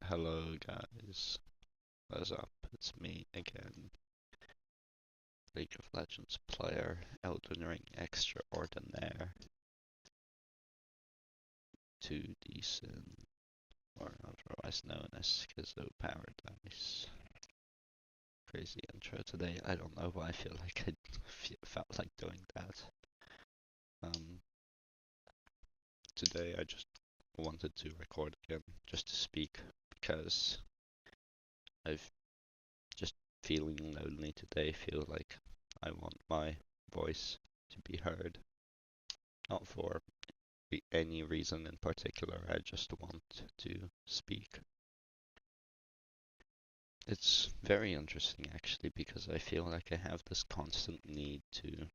Hello guys, what's up? It's me again, League of Legends player, Elden Ring extraordinaire, too decent, or otherwise known as Schizo Paradise. Crazy intro today. I don't know why I feel like felt like doing that. Um, Today I just wanted to record again, just to speak, because I've just feeling lonely today. Feel like I want my voice to be heard. Not for any reason in particular, I just want to speak. It's very interesting actually because I feel like I have this constant need to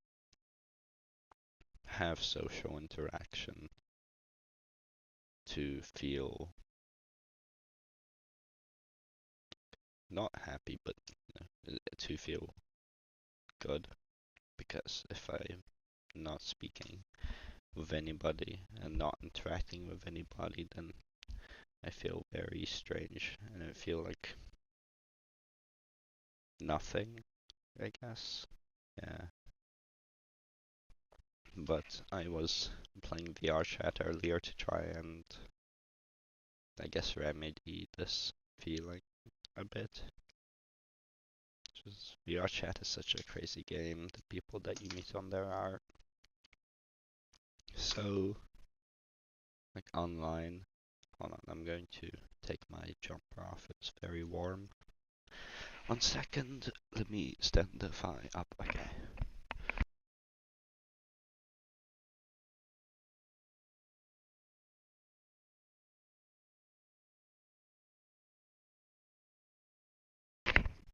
have social interaction, to feel not happy, but to feel good. Because if I'm not speaking with anybody and not interacting with anybody, then I feel very strange and I feel like nothing, I guess. Yeah. But I was playing VR chat earlier to try and, I guess, remedy this feeling a bit. Just VR chat is such a crazy game. The people that you meet on there are so, like, online. Hold on, I'm going to take my jumper off. It's very warm. 1 second, let me standify up. Okay.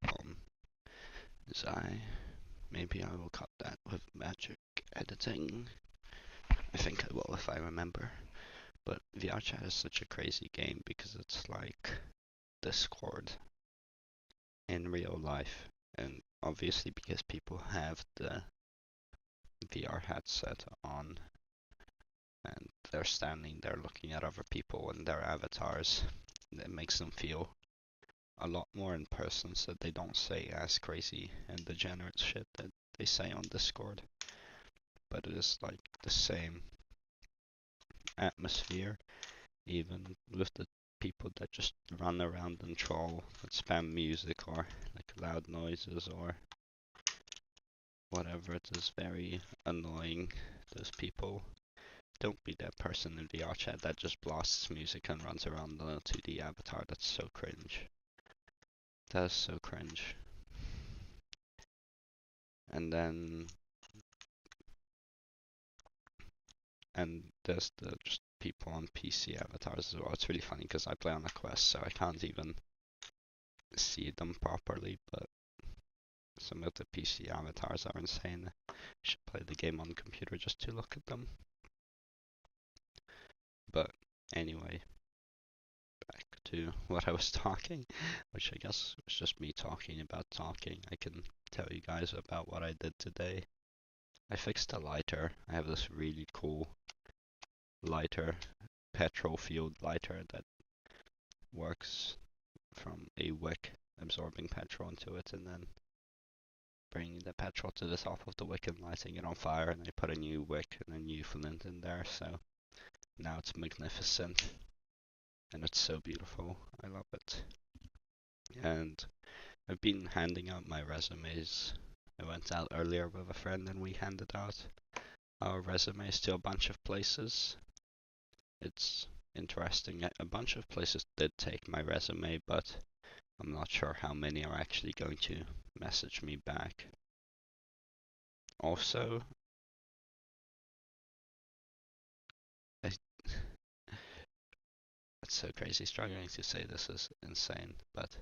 Um, maybe I will cut that with magic editing. I think I will if I remember. But VR chat is such a crazy game because it's like Discord in real life. And obviously because people have the VR headset on and they're standing there looking at other people and their avatars, it makes them feel a lot more in person so they don't say as crazy and degenerate shit that they say on Discord. But it is like the same atmosphere, even with the people that just run around and troll and spam music or like loud noises or whatever. It is very annoying. Those people. Don't be that person in VR chat that just blasts music and runs around on a 2D avatar. That's so cringe. That is so cringe. And then there's the just people on PC avatars as well. It's really funny because I play on a Quest, so I can't even see them properly, but some of the PC avatars are insane. I should play the game on the computer just to look at them. But anyway, back to what I was talking, which I guess was just me talking about talking. I can tell you guys about what I did today. I fixed a lighter. I have this really cool lighter, petrol fueled lighter that works from a wick, absorbing petrol into it and then bringing the petrol to the top of the wick and lighting it on fire, and I put a new wick and a new flint in there, so now it's magnificent and it's so beautiful. I love it. And I've been handing out my resumes. I went out earlier with a friend and we handed out our resumes to a bunch of places. It's interesting. A bunch of places did take my resume, but I'm not sure how many are actually going to message me back. Also, it's so crazy. Struggling to say this is insane, but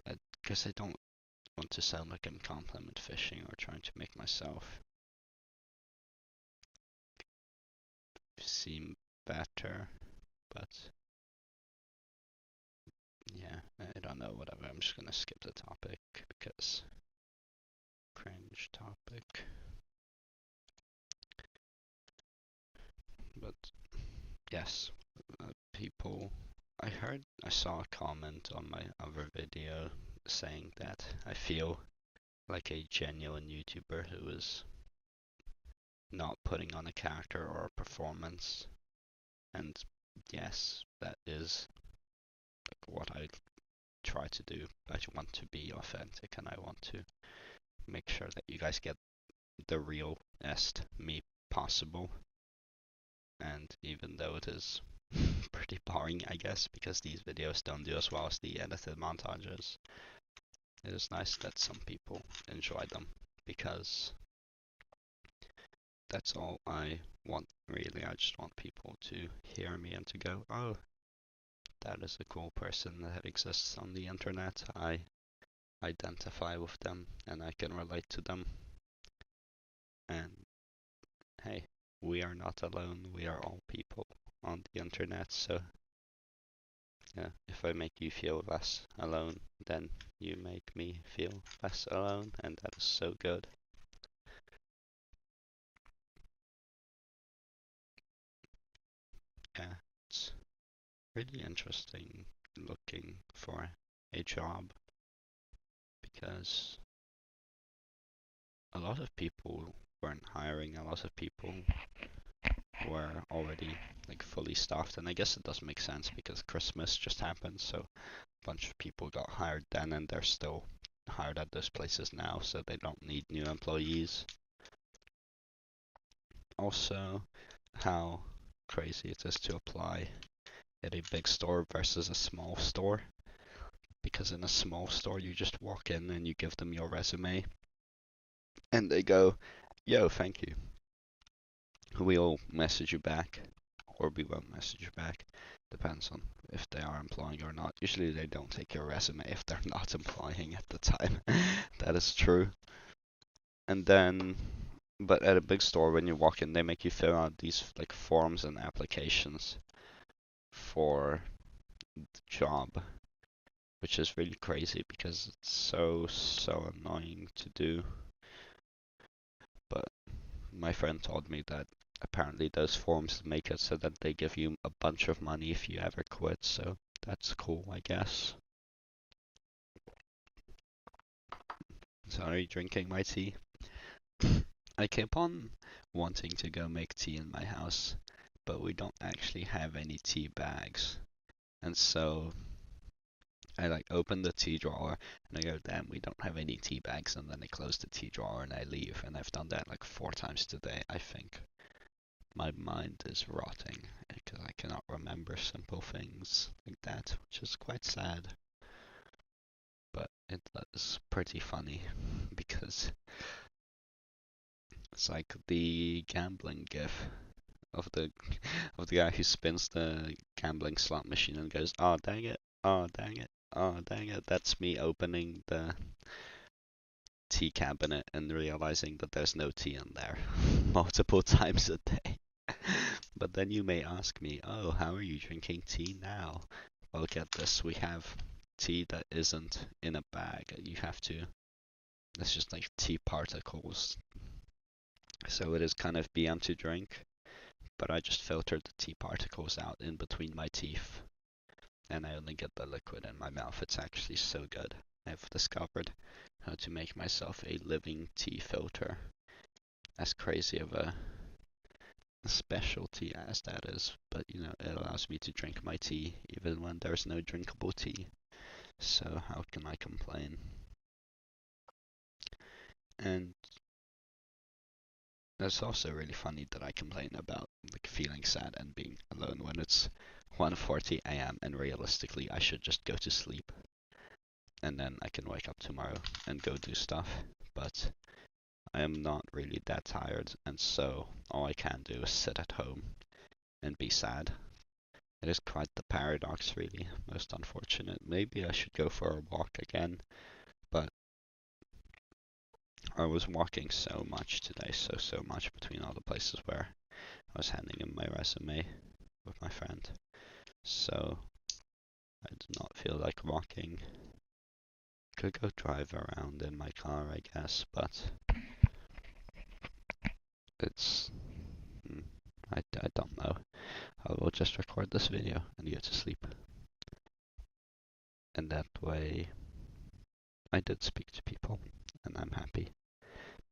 I guess I don't want to sound like I'm compliment fishing or trying to make myself seem better, but yeah, I don't know, whatever. I'm just gonna skip the topic because cringe topic. But yes, people I saw a comment on my other video saying that I feel like a genuine YouTuber who is not putting on a character or a performance. And yes, that is like what I try to do. I want to be authentic and I want to make sure that you guys get the realest me possible. And even though it is pretty boring, I guess, because these videos don't do as well as the edited montages, it is nice that some people enjoy them, because that's all I want, really. I just want people to hear me and to go, oh, that is a cool person that exists on the internet. I identify with them and I can relate to them. And hey, we are not alone. We are all people on the internet. So yeah, if I make you feel less alone, then you make me feel less alone, and that is so good. Yeah, it's really interesting looking for a job, because a lot of people weren't hiring, a lot of people were already like fully staffed, and I guess it does make sense because Christmas just happened, so a bunch of people got hired then and they're still hired at those places now, so they don't need new employees. Also, how crazy it is to apply at a big store versus a small store, because in a small store you just walk in and you give them your resume and they go, yo, thank you, we'll message you back, or we won't message you back, depends on if they are employing or not. Usually they don't take your resume if they're not employing at the time. That is true. And then, but at a big store, when you walk in, they make you fill out these like forms and applications for the job, which is really crazy because it's so annoying to do. But my friend told me that apparently those forms make it so that they give you a bunch of money if you ever quit, so that's cool, I guess. Sorry, drinking my tea. I keep on wanting to go make tea in my house, but we don't actually have any tea bags. And so I like open the tea drawer and I go, damn, we don't have any tea bags, and then I close the tea drawer and I leave. And I've done that like 4 times today. I think my mind is rotting because I cannot remember simple things like that, which is quite sad. But it is pretty funny because it's like the gambling gif of the guy who spins the gambling slot machine and goes, "Oh dang it! Oh dang it! Oh dang it!" That's me opening the tea cabinet and realizing that there's no tea in there multiple times a day. But then you may ask me, "Oh, how are you drinking tea now?" Well, get this: we have tea that isn't in a bag. You have to. It's just like tea particles. So it is kind of BM to drink, but I just filtered the tea particles out in between my teeth, and I only get the liquid in my mouth. It's actually so good. I've discovered how to make myself a living tea filter. As crazy of a specialty as that is, but you know, it allows me to drink my tea even when there's no drinkable tea. So how can I complain? And it's also really funny that I complain about like feeling sad and being alone when it's 1:40 a.m. and realistically I should just go to sleep and then I can wake up tomorrow and go do stuff. But I am not really that tired, and so all I can do is sit at home and be sad. It is quite the paradox, really. Most unfortunate. Maybe I should go for a walk again, but I was walking so much today, so much between all the places where I was handing in my resume with my friend. So I did not feel like walking. Could go drive around in my car, I guess, but it's I don't know. I will just record this video and go to sleep. in that way, I did speak to people, and I'm happy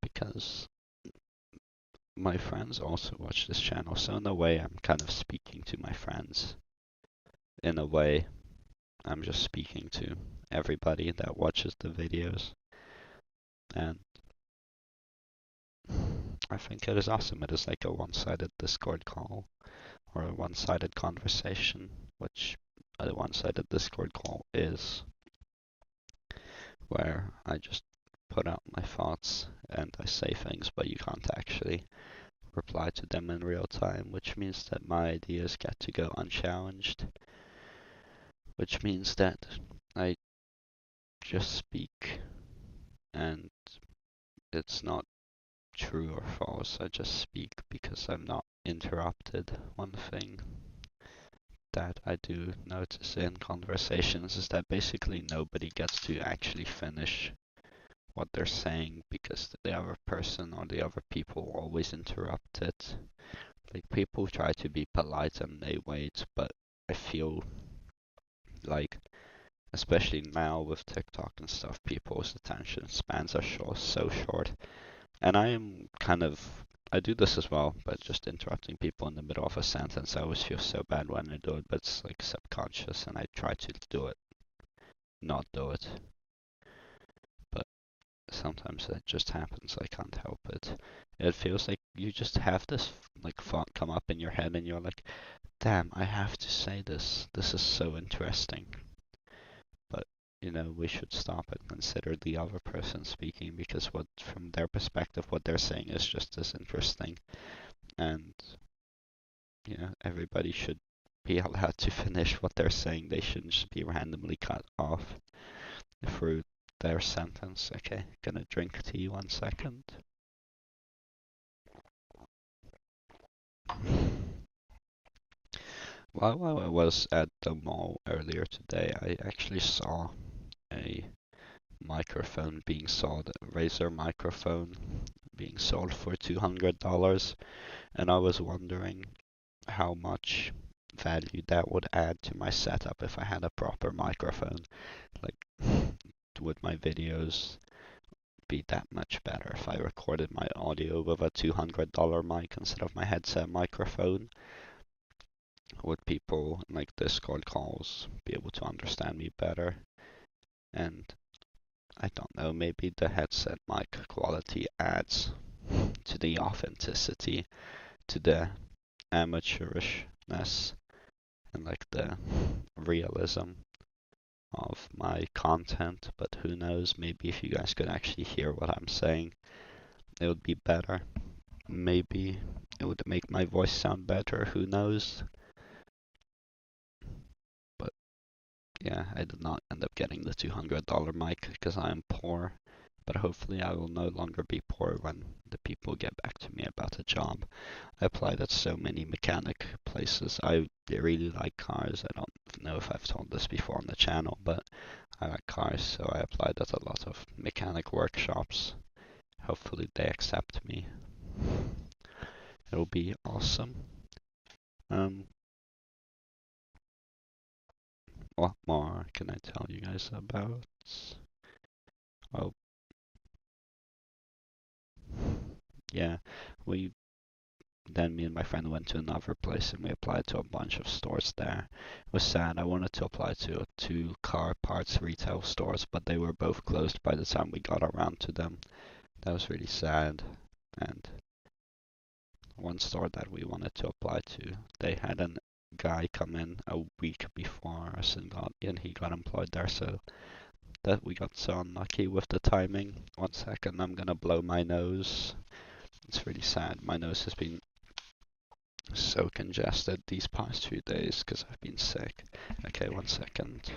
because my friends also watch this channel, so in a way I'm kind of speaking to my friends. In a way, I'm just speaking to everybody that watches the videos, and I think it is awesome. It is like a one-sided Discord call, or a one-sided conversation, which a one-sided Discord call is, where I just put out my thoughts and I say things, but you can't actually reply to them in real time, which means that my ideas get to go unchallenged, which means that I just speak and it's not true or false. I just speak because I'm not interrupted. One thing that I do notice in conversations is that basically nobody gets to actually finish what they're saying because the other person or the other people always interrupt it. Like, people try to be polite and they wait, but I feel like, especially now with TikTok and stuff, people's attention spans are so short. And I do this as well, but just interrupting people in the middle of a sentence. I always feel so bad when I do it, but it's like subconscious, and I try to not do it. But sometimes it just happens. I can't help it. It feels like you just have this like thought come up in your head, and you're like, "Damn, I have to say this. This is so interesting." But we should stop and consider the other person speaking, because from their perspective, what they're saying is just as interesting. And, everybody should be allowed to finish what they're saying. They shouldn't just be randomly cut off through their sentence. Okay, gonna drink tea 1 second. While I was at the mall earlier today, I actually saw a microphone being sold, a Razer microphone being sold for $200, and I was wondering how much value that would add to my setup if I had a proper microphone. Like, would my videos be that much better if I recorded my audio with a $200 mic instead of my headset microphone? Would people in like Discord calls be able to understand me better? And I don't know, maybe the headset mic quality adds to the authenticity, to the amateurishness, and like the realism of my content. But who knows, maybe if you guys could actually hear what I'm saying, it would be better. Maybe it would make my voice sound better, who knows? But yeah, I did not end up getting the $200 mic because I am poor. But hopefully I will no longer be poor when the people get back to me about a job. I applied at so many mechanic places. I really like cars. I don't know if I've told this before on the channel, but I like cars, so I applied at a lot of mechanic workshops. Hopefully they accept me. It'll be awesome. What more can I tell you guys about? Oh, yeah, me and my friend went to another place and we applied to a bunch of stores there. It was sad. I wanted to apply to 2 car parts retail stores, but they were both closed by the time we got around to them. That was really sad. And one store that we wanted to apply to, they had a guy come in a week before us and he got employed there, so that we got so unlucky with the timing. 1 second, I'm gonna blow my nose. It's really sad. My nose has been so congested these past few days because I've been sick. Okay, 1 second.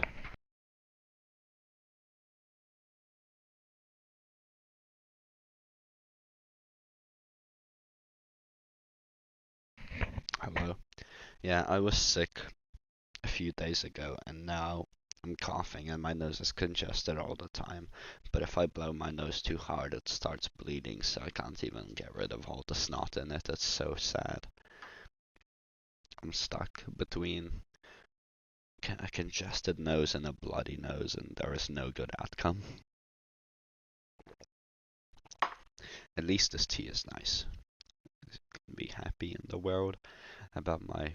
Hello. Yeah, I was sick a few days ago and now I'm coughing and my nose is congested all the time. But if I blow my nose too hard, it starts bleeding, so I can't even get rid of all the snot in it. It's so sad. I'm stuck between a congested nose and a bloody nose, and there is no good outcome. At least this tea is nice. I can be happy in the world about my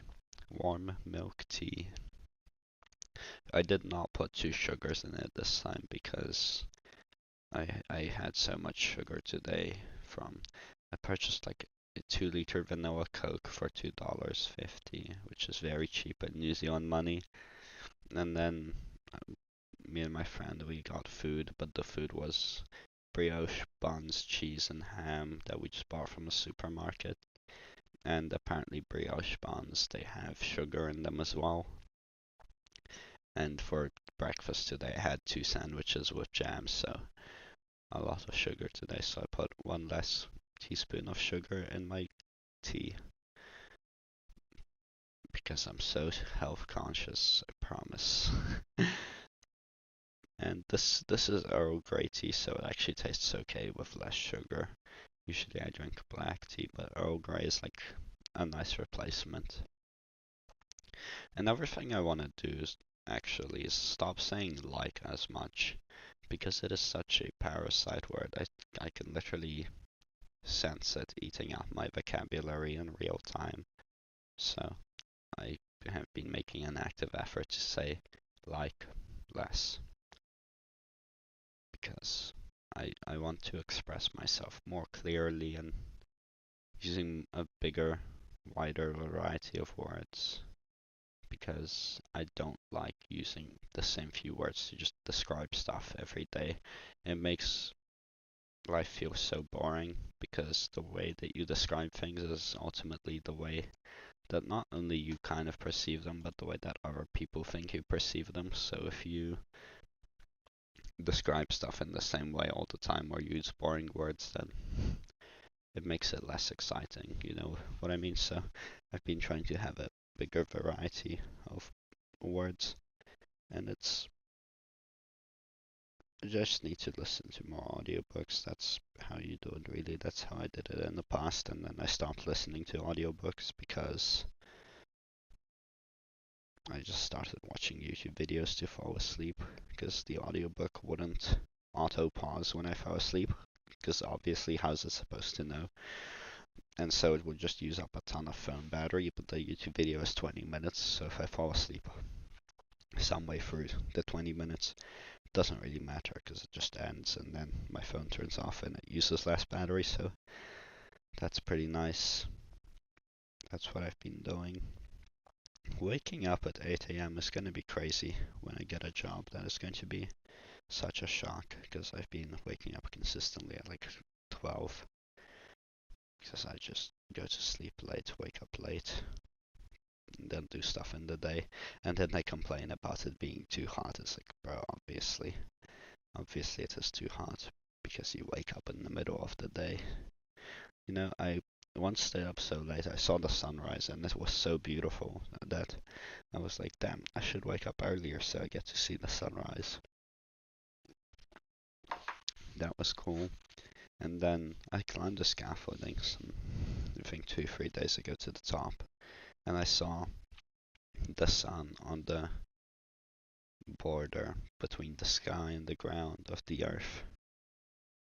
warm milk tea. I did not put 2 sugars in it this time because I had so much sugar today from I purchased like a 2 liter vanilla Coke for $2.50, which is very cheap in New Zealand money. And then me and my friend we got food, but the food was brioche buns, cheese, and ham that we just bought from a supermarket. And apparently brioche buns they have sugar in them as well. And for breakfast today I had 2 sandwiches with jam, so a lot of sugar today. So I put 1 less teaspoon of sugar in my tea because I'm so health conscious, I promise. And this is Earl Grey tea, so it actually tastes okay with less sugar. Usually I drink black tea, but Earl Grey is like a nice replacement. Another thing I want to do is actually stop saying like as much because it is such a parasite word. I can literally sense it eating up my vocabulary in real time. So I have been making an active effort to say like less because I want to express myself more clearly and using a bigger, wider variety of words because I don't like using the same few words to just describe stuff every day. It makes life feel so boring because the way that you describe things is ultimately the way that not only you kind of perceive them, but the way that other people think you perceive them. So if you describe stuff in the same way all the time or use boring words, then it makes it less exciting, you know what I mean? So I've been trying to have a bigger variety of words, and I just need to listen to more audiobooks. That's how you do it, really. That's how I did it in the past, and then I stopped listening to audiobooks because I just started watching YouTube videos to fall asleep because the audiobook wouldn't auto pause when I fell asleep because obviously how's it supposed to know? And so it would just use up a ton of phone battery, but the YouTube video is 20 minutes, so if I fall asleep some way through the 20 minutes, it doesn't really matter because it just ends and then my phone turns off and it uses less battery, so that's pretty nice. That's what I've been doing. Waking up at 8 a.m. is going to be crazy when I get a job. That is going to be such a shock because I've been waking up consistently at like 12 because I just go to sleep late, wake up late, and then do stuff in the day. And then they complain about it being too hot. It's like, bro, obviously it is too hot because you wake up in the middle of the day. You know, I once stayed up so late, I saw the sunrise and it was so beautiful that I was like, damn, I should wake up earlier so I get to see the sunrise. That was cool. And then I climbed the scaffolding I think 2-3 days ago to the top, and I saw the sun on the border between the sky and the ground of the earth,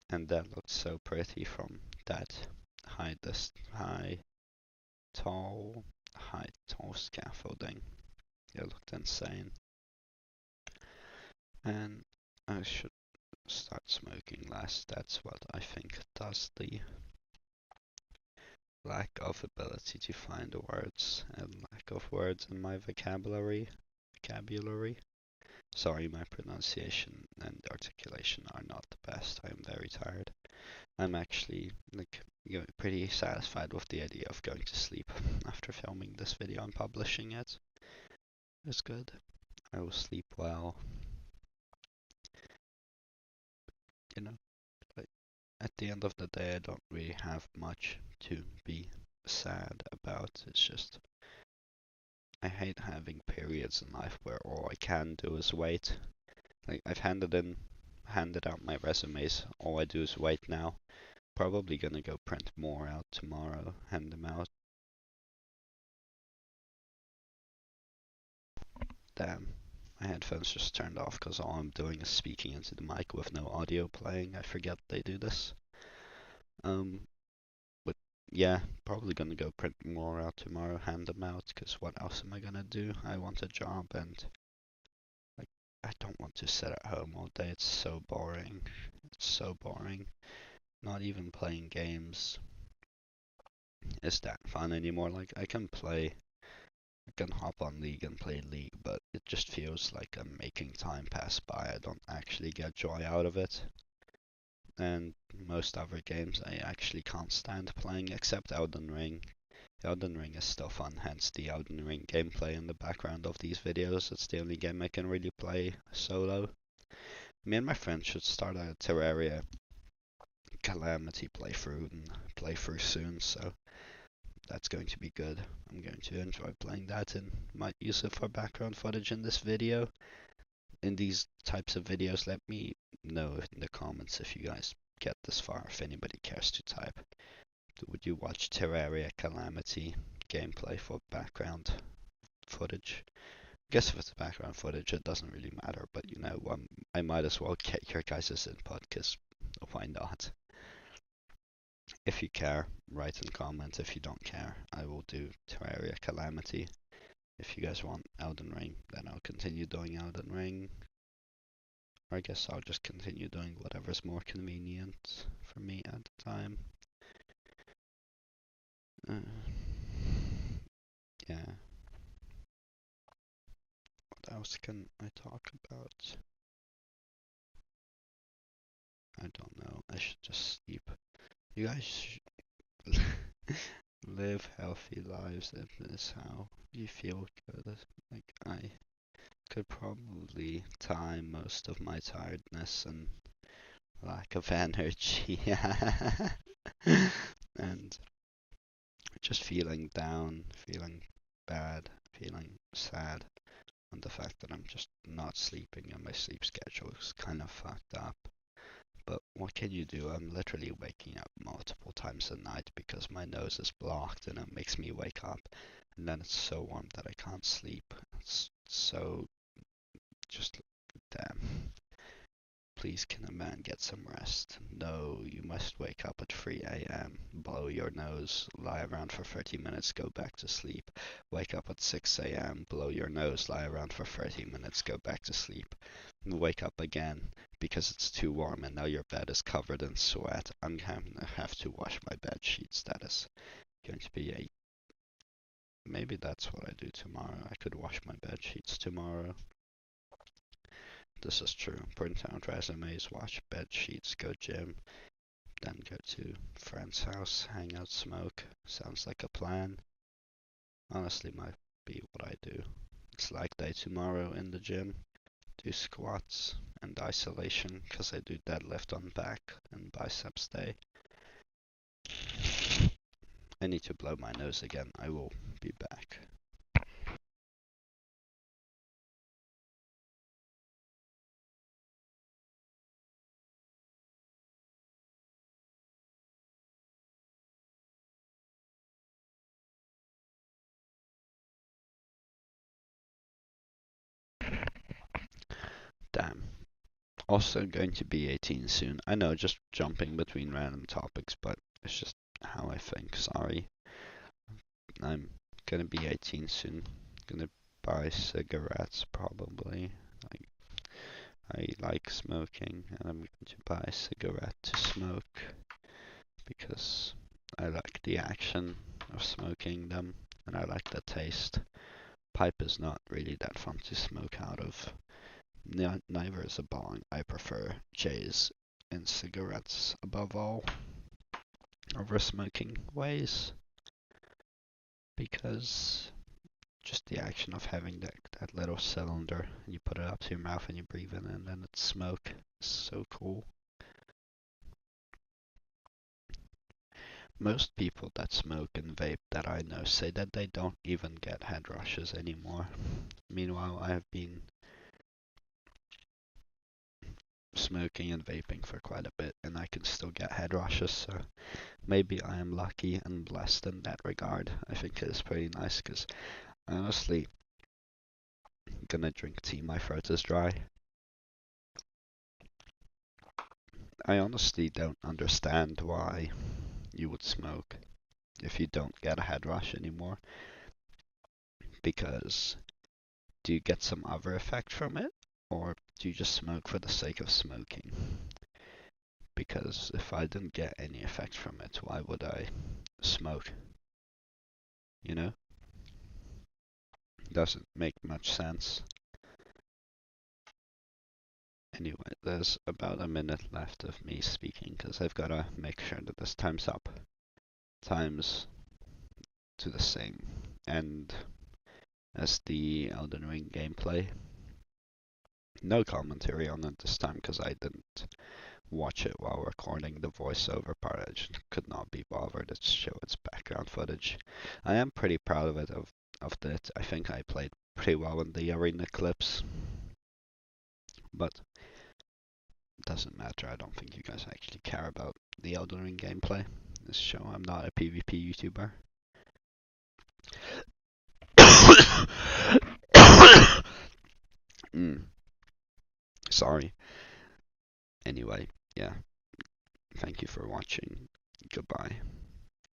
and that looked so pretty from that high, tall, tall scaffolding. It looked insane, and I should start smoking less. That's what I think does the lack of ability to find the words and lack of words in my vocabulary. Sorry, my pronunciation and articulation are not the best. I am very tired. I'm actually pretty satisfied with the idea of going to sleep after filming this video and publishing it. It's good. I will sleep well. You know, like, at the end of the day, I don't really have much to be sad about. It's just I hate having periods in life where all I can do is wait. Like I've handed out my resumes. All I do is wait now. Probably gonna go print more out tomorrow, hand them out. Damn, my headphones just turned off because all I'm doing is speaking into the mic with no audio playing. I forget they do this. But yeah, probably gonna go print more out tomorrow, hand them out, because what else am I gonna do? I want a job and like I don't want to sit at home all day. It's so boring. It's so boring. Not even playing games is that fun anymore. Like I can hop on League and play League, but it just feels like I'm making time pass by. I don't actually get joy out of it. And most other games I actually can't stand playing except Elden Ring. Elden Ring is still fun, hence the Elden Ring gameplay in the background of these videos. It's the only game I can really play solo. Me and my friend should start a Terraria Calamity playthrough soon, so that's going to be good. I'm going to enjoy playing that and might use it for background footage in this video. In these types of videos, let me know in the comments if you guys get this far, if anybody cares to type. Would you watch Terraria Calamity gameplay for background footage? I guess if it's background footage, it doesn't really matter, but you know, I might as well get your guys' input, because why not? If you care, write in comment. If you don't care, I will do Terraria Calamity. If you guys want Elden Ring, then I'll continue doing Elden Ring. Or I guess I'll just continue doing whatever's more convenient for me at the time. Yeah. What else can I talk about? I don't know. I should just sleep. You guys should live healthy lives. That is how you feel good. Like I could probably time most of my tiredness and lack of energy and just feeling down, feeling bad, feeling sad, and the fact that I'm just not sleeping and my sleep schedule is kind of fucked up. But what can you do? I'm literally waking up multiple times a night because my nose is blocked and it makes me wake up. And then it's so warm that I can't sleep. It's so just damn. Please can a man get some rest? No, you must wake up at 3 a.m., blow your nose, lie around for 30 minutes, go back to sleep. Wake up at 6 a.m., blow your nose, lie around for 30 minutes, go back to sleep. Wake up again because it's too warm and now your bed is covered in sweat. I'm gonna have to wash my bed sheets. That is going to be a... Maybe that's what I do tomorrow. I could wash my bed sheets tomorrow. This is true. Print out resumes, wash bed sheets, go gym, then go to friend's house, hang out, smoke. Sounds like a plan. Honestly, might be what I do. It's like day tomorrow in the gym. Do squats and isolation, because I do deadlift on back and biceps day. I need to blow my nose again. I will be back. Damn. Also going to be 18 soon. I know, just jumping between random topics, but it's just how I think. Sorry. I'm gonna be 18 soon. Gonna buy cigarettes probably. Like, I like smoking, and I'm going to buy a cigarette to smoke because I like the action of smoking them, and I like the taste. Pipe is not really that fun to smoke out of. Neither is a bong. I prefer J's and cigarettes above all over smoking ways, because just the action of having that little cylinder, and you put it up to your mouth and you breathe in and then it's smoke. It's so cool. Most people that smoke and vape that I know say that they don't even get head rushes anymore. Meanwhile, I have been smoking and vaping for quite a bit and I can still get head rushes, so maybe I am lucky and blessed in that regard. I think it is pretty nice because honestly, Gonna drink tea, my throat is dry. I honestly don't understand why you would smoke if you don't get a head rush anymore. Because do you get some other effect from it? Or do you just smoke for the sake of smoking? Because if I didn't get any effect from it, why would I smoke? You know? Doesn't make much sense. Anyway, there's about a minute left of me speaking because I've got to make sure that this time's up. Times to the same end as the Elden Ring gameplay. No commentary on it this time because I didn't watch it while recording the voiceover part. I just could not be bothered to show its background footage. I am pretty proud of it, of that. I think I played pretty well in the arena clips, but doesn't matter. I don't think you guys actually care about the Elden Ring gameplay. This show, I'm not a PvP YouTuber. Sorry. Anyway, yeah. Thank you for watching. Goodbye.